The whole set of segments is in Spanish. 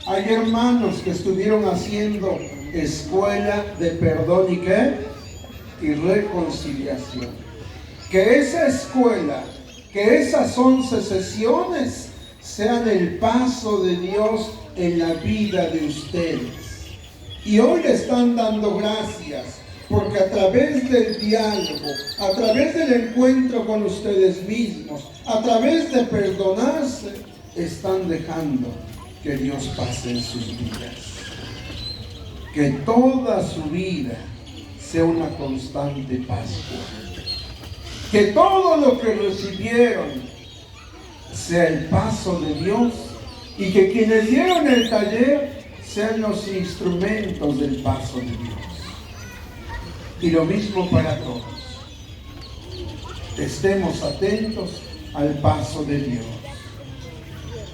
Hay hermanos que estuvieron haciendo escuela de perdón y ¿qué? Y reconciliación. Que esa escuela, que esas 11 sesiones sean el paso de Dios en la vida de ustedes. Y hoy le están dando gracias porque a través del diálogo, a través del encuentro con ustedes mismos, a través de perdonarse, están dejando que Dios pase en sus vidas. Que toda su vida sea una constante Pascua. Que todo lo que recibieron sea el paso de Dios y que quienes dieron el taller sean los instrumentos del paso de Dios. Y lo mismo para todos. Estemos atentos al paso de Dios.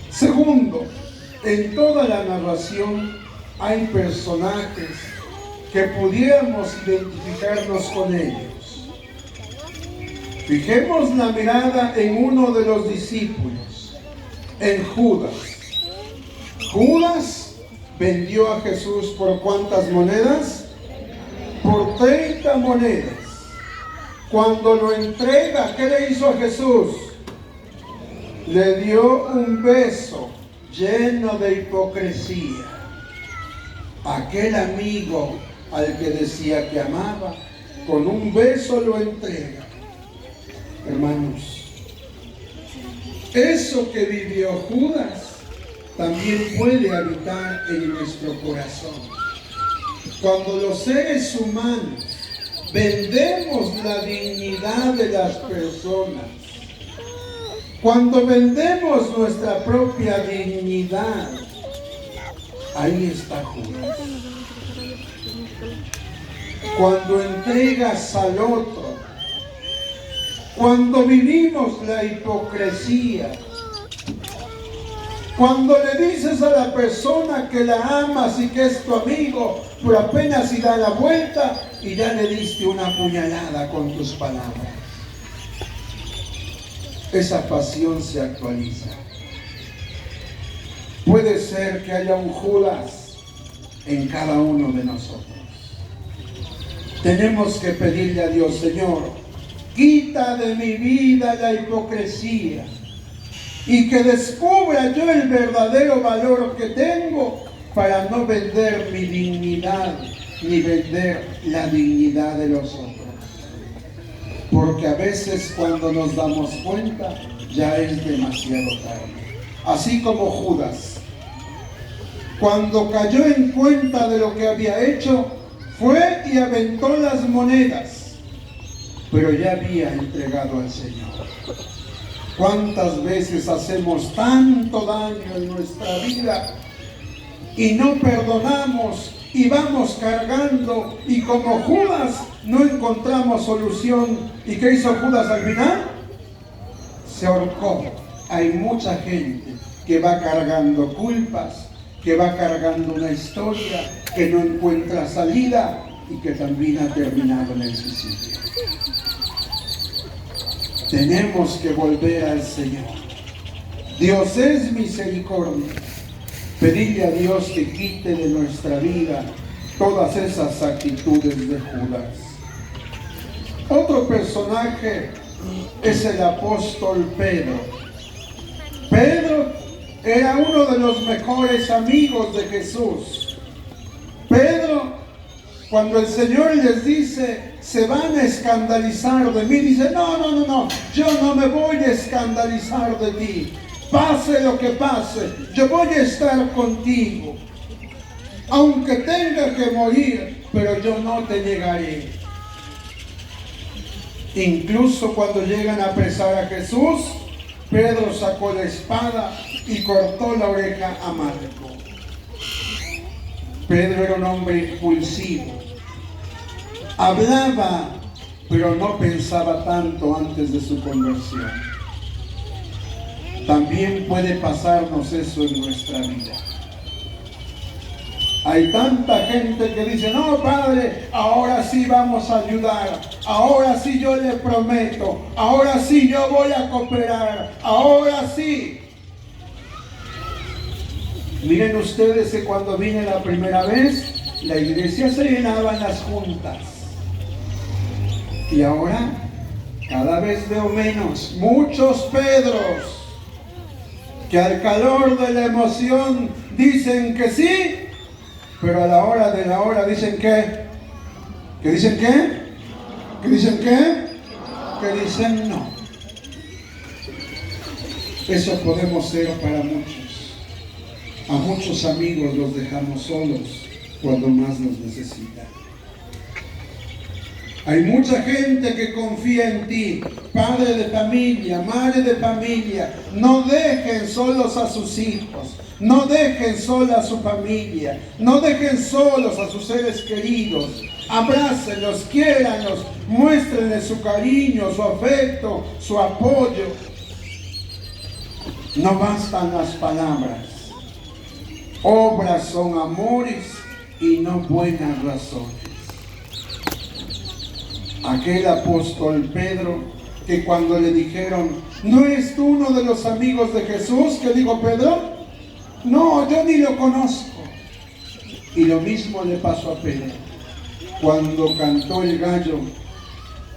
Segundo, en toda la narración hay personajes que pudiéramos identificarnos con ellos. Fijemos la mirada en uno de los discípulos, en Judas. Judas vendió a Jesús ¿por cuántas monedas? Por 30 monedas. Cuando lo entrega, ¿qué le hizo a Jesús? Le dio un beso lleno de hipocresía. Aquel amigo al que decía que amaba, con un beso lo entrega. Hermanos, eso que vivió Judas también puede habitar en nuestro corazón. Cuando los seres humanos vendemos la dignidad de las personas, cuando vendemos nuestra propia dignidad, ahí está Judas. Cuando entregas al otro, cuando vivimos la hipocresía, cuando le dices a la persona que la amas y que es tu amigo, pero apenas si da la vuelta y ya le diste una puñalada con tus palabras. Esa pasión se actualiza. Puede ser que haya un Judas en cada uno de nosotros. Tenemos que pedirle a Dios, Señor, quita de mi vida la hipocresía y que descubra yo el verdadero valor que tengo para no vender mi dignidad ni vender la dignidad de los otros. Porque a veces cuando nos damos cuenta ya es demasiado tarde. Así como Judas, cuando cayó en cuenta de lo que había hecho, fue y aventó las monedas, pero ya había entregado al Señor. ¿Cuántas veces hacemos tanto daño en nuestra vida y no perdonamos y vamos cargando y como Judas no encontramos solución? ¿Y qué hizo Judas al final? Se ahorcó. Hay mucha gente que va cargando culpas, que va cargando una historia, que no encuentra salida y que también ha terminado en el suicidio. Tenemos que volver al Señor. Dios es misericordia. Pedirle a Dios que quite de nuestra vida todas esas actitudes de Judas. Otro personaje es el apóstol Pedro. Pedro era uno de los mejores amigos de Jesús. Pedro, cuando el Señor les dice, se van a escandalizar de mí, dice, no, yo no me voy a escandalizar de ti. Pase lo que pase, yo voy a estar contigo. Aunque tenga que morir, pero yo no te negaré. Incluso cuando llegan a apresar a Jesús, Pedro sacó la espada y cortó la oreja a Marco. Pedro era un hombre impulsivo. Hablaba, pero no pensaba tanto antes de su conversión. También puede pasarnos eso en nuestra vida. Hay tanta gente que dice, no, padre, ahora sí vamos a ayudar, ahora sí yo le prometo, ahora sí yo voy a cooperar, ahora sí. Miren ustedes que cuando vine la primera vez, la iglesia se llenaba en las juntas. Y ahora, cada vez veo menos, muchos Pedros, que al calor de la emoción dicen que sí, pero a la hora de la hora dicen que dicen qué, que dicen qué, que dicen no. Eso podemos ser para muchos. A muchos amigos los dejamos solos cuando más nos necesitan. Hay mucha gente que confía en ti, padre de familia, madre de familia. No dejen solos a sus hijos, no dejen sola a su familia, no dejen solos a sus seres queridos. Abrácenlos, quiéranlos, muéstrenles su cariño, su afecto, su apoyo. No bastan las palabras. Obras son amores y no buenas razones. Aquel apóstol Pedro, que cuando le dijeron, ¿no eres tú uno de los amigos de Jesús? ¿Qué dijo Pedro? No, yo ni lo conozco. Y lo mismo le pasó a Pedro. Cuando cantó el gallo,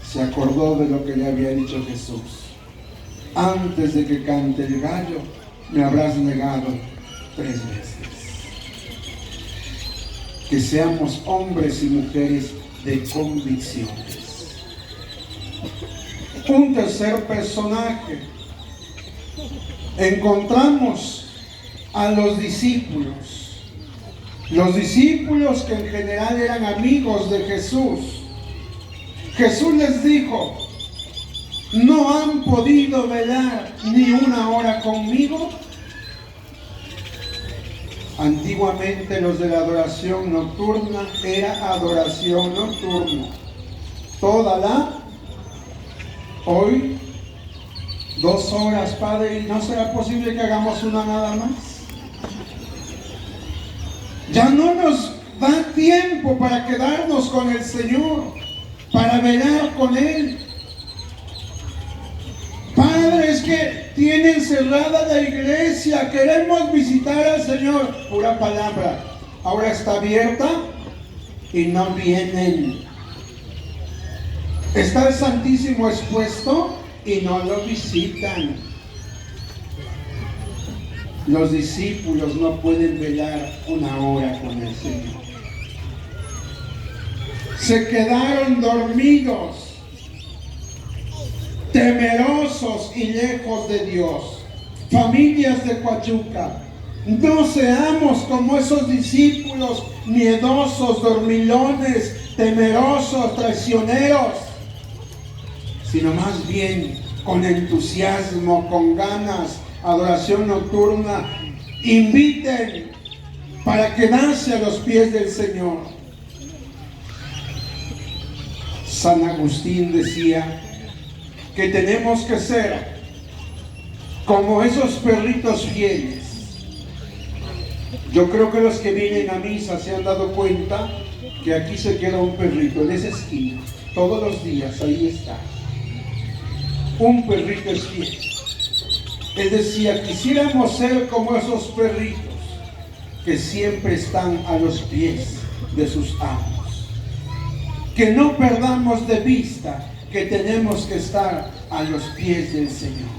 se acordó de lo que le había dicho Jesús. Antes de que cante el gallo, me habrás negado 3 veces. Que seamos hombres y mujeres de convicciones. Un tercer personaje. Encontramos a los discípulos. Los discípulos que en general eran amigos de Jesús. Jesús les dijo, ¿no han podido velar ni una hora conmigo? Antiguamente los de la adoración nocturna era adoración nocturna. Toda la... Hoy, 2 horas, Padre, ¿y no será posible que hagamos una nada más? Ya no nos da tiempo para quedarnos con el Señor, para velar con Él. Padre, es que tienen cerrada la iglesia, queremos visitar al Señor. Pura palabra. Ahora está abierta y no vienen. Está el Santísimo expuesto y no lo visitan. Los discípulos no pueden velar una hora con el Señor. Se quedaron dormidos, temerosos y lejos de Dios. Familias de Huachuca, no seamos como esos discípulos miedosos, dormilones, temerosos, traicioneros, sino más bien con entusiasmo, con ganas, adoración nocturna. Inviten para quedarse a los pies del Señor. San Agustín decía que tenemos que ser como esos perritos fieles. Yo creo que los que vienen a misa se han dado cuenta que aquí se queda un perrito en esa esquina. Todos los días ahí está. Un perrito es fiel. Él decía, quisiéramos ser como esos perritos que siempre están a los pies de sus amos. Que no perdamos de vista que tenemos que estar a los pies del Señor,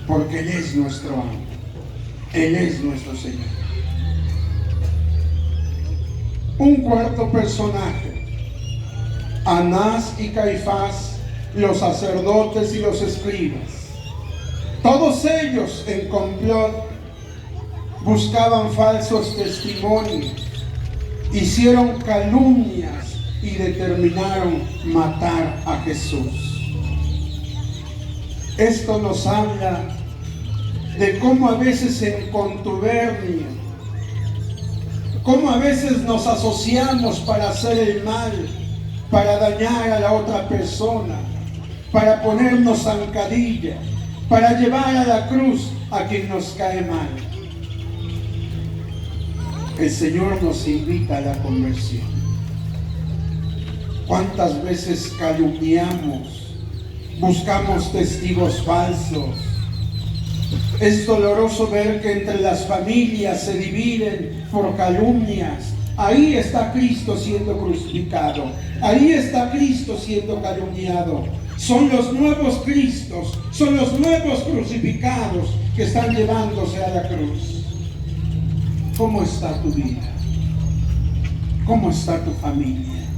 porque Él es nuestro amo, Él es nuestro Señor. Un cuarto personaje, Anás y Caifás, los sacerdotes y los escribas. Todos ellos en complot buscaban falsos testimonios, hicieron calumnias y determinaron matar a Jesús. Esto nos habla de cómo a veces en contubernio, cómo a veces nos asociamos para hacer el mal, para dañar a la otra persona, para ponernos zancadilla, para llevar a la cruz a quien nos cae mal. El Señor nos invita a la conversión. ¿Cuántas veces calumniamos, buscamos testigos falsos, Es doloroso ver que entre las familias se dividen por calumnias. Ahí está Cristo siendo crucificado. Ahí está Cristo siendo calumniado. Son los nuevos Cristos, son los nuevos crucificados que están llevándose a la cruz. ¿Cómo está tu vida? ¿Cómo está tu familia?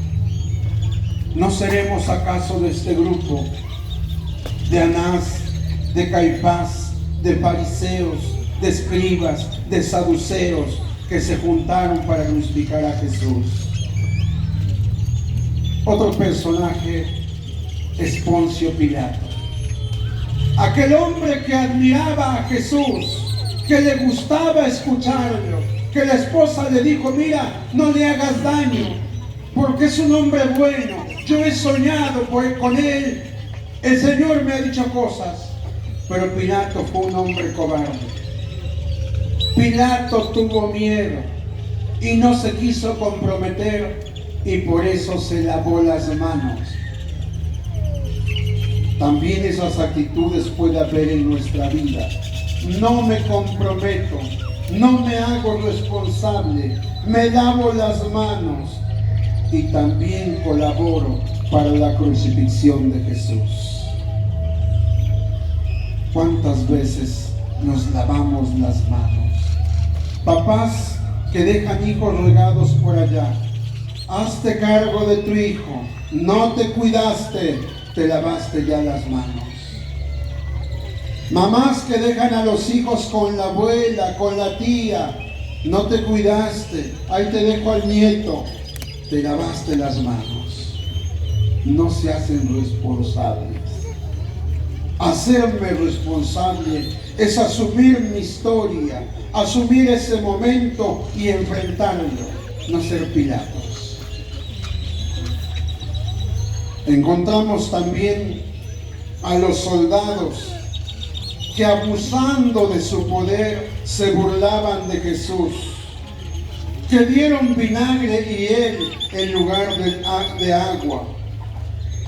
¿No seremos acaso de este grupo de Anás, de Caifás, de fariseos, de escribas, de saduceos que se juntaron para crucificar a Jesús? Otro personaje es Poncio Pilato, aquel hombre que admiraba a Jesús, que le gustaba escucharlo, que la esposa le dijo: mira, no le hagas daño, porque es un hombre bueno, yo he soñado con él, el Señor me ha dicho cosas. Pero Pilato fue un hombre cobarde. Pilato tuvo miedo y no se quiso comprometer, y por eso se lavó las manos. También esas actitudes puede haber en nuestra vida. No me comprometo, no me hago responsable, me lavo las manos y también colaboro para la crucifixión de Jesús. ¿Cuántas veces nos lavamos las manos? Papás que dejan hijos regados por allá, hazte cargo de tu hijo, no te cuidaste, te lavaste ya las manos. Mamás que dejan a los hijos con la abuela, con la tía, no te cuidaste, ahí te dejo al nieto, te lavaste las manos. No se hacen responsables. Hacerme responsable es asumir mi historia, asumir ese momento y enfrentarlo, no ser Pilatos. Encontramos también a los soldados que, abusando de su poder, se burlaban de Jesús, que dieron vinagre y él en lugar de agua,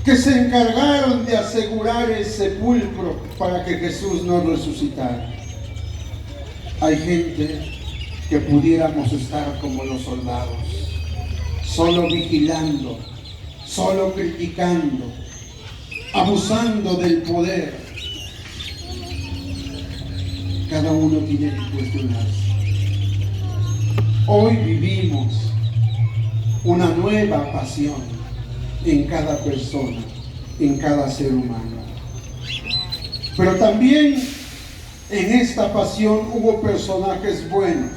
que se encargaron de asegurar el sepulcro para que Jesús no resucitara. Hay gente que pudiéramos estar como los soldados, solo vigilando, solo criticando, abusando del poder. Cada uno tiene que cuestionarse. Hoy vivimos una nueva pasión en cada persona, en cada ser humano. Pero también en esta pasión hubo personajes buenos,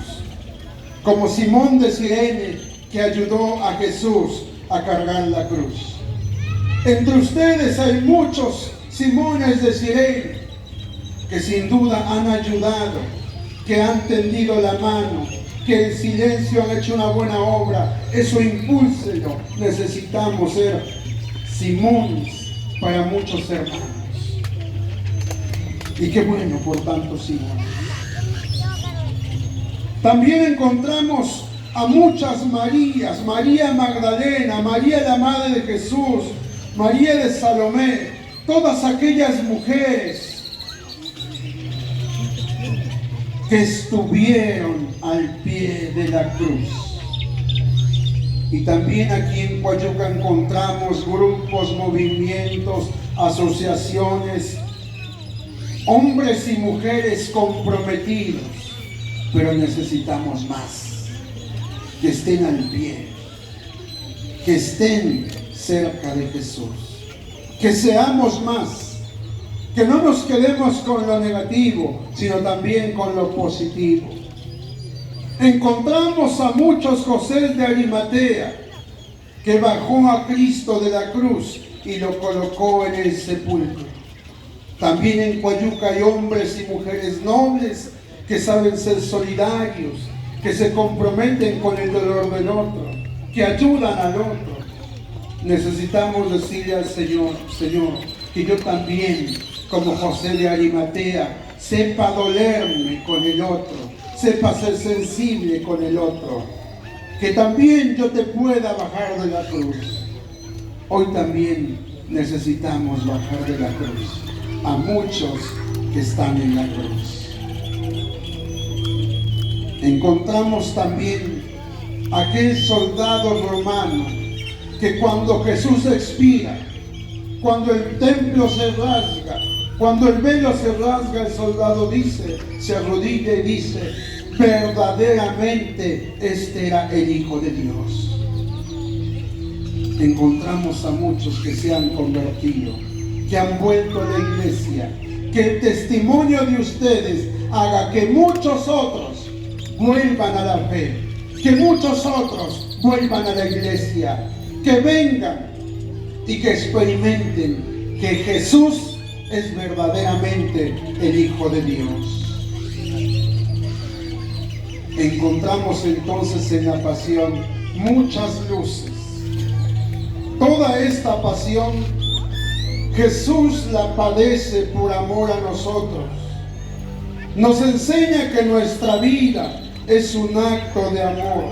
como Simón de Cirene, que ayudó a Jesús a cargar la cruz. Entre ustedes hay muchos Simones de Cirene que sin duda han ayudado, que han tendido la mano, que en silencio han hecho una buena obra. Eso impúlselo. Necesitamos ser Simones para muchos hermanos. Y qué bueno por tantos Simones. También encontramos a muchas Marías: María Magdalena, María la Madre de Jesús, María de Salomé, todas aquellas mujeres que estuvieron al pie de la cruz. Y también aquí en Coayuca encontramos grupos, movimientos, asociaciones, hombres y mujeres comprometidos, pero necesitamos más, que estén al pie, que estén cerca de Jesús, que seamos más. Que no nos quedemos con lo negativo, sino también con lo positivo. Encontramos a muchos José de Arimatea, que bajó a Cristo de la cruz y lo colocó en el sepulcro. También en Coayuca hay hombres y mujeres nobles que saben ser solidarios, que se comprometen con el dolor del otro, que ayudan al otro. Necesitamos decirle al Señor: Señor, que yo también, como José de Arimatea, sepa dolerme con el otro, sepa ser sensible con el otro, que también yo te pueda bajar de la cruz. Hoy también necesitamos bajar de la cruz a muchos que están en la cruz. encontramos también aquel soldado romano que cuando Jesús expira, cuando el templo se rasga, cuando el velo se rasga, el soldado dice, se arrodilla y dice, verdaderamente este era el Hijo de Dios. Encontramos a muchos que se han convertido, que han vuelto a la iglesia, que el testimonio de ustedes haga que muchos otros vuelvan a la fe, que muchos otros vuelvan a la iglesia, que vengan y que experimenten que Jesús es verdaderamente el Hijo de Dios. Encontramos entonces en la pasión muchas luces. Toda esta pasión Jesús la padece por amor a nosotros. Nos enseña que nuestra vida es un acto de amor.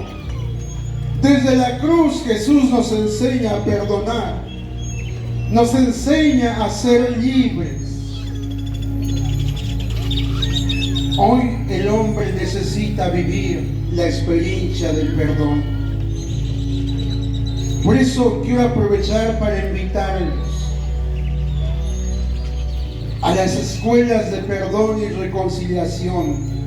Desde la cruz Jesús nos enseña a perdonar, nos enseña a ser libres. Hoy el hombre necesita vivir la experiencia del perdón. Por eso quiero aprovechar para invitarlos a las escuelas de perdón y reconciliación.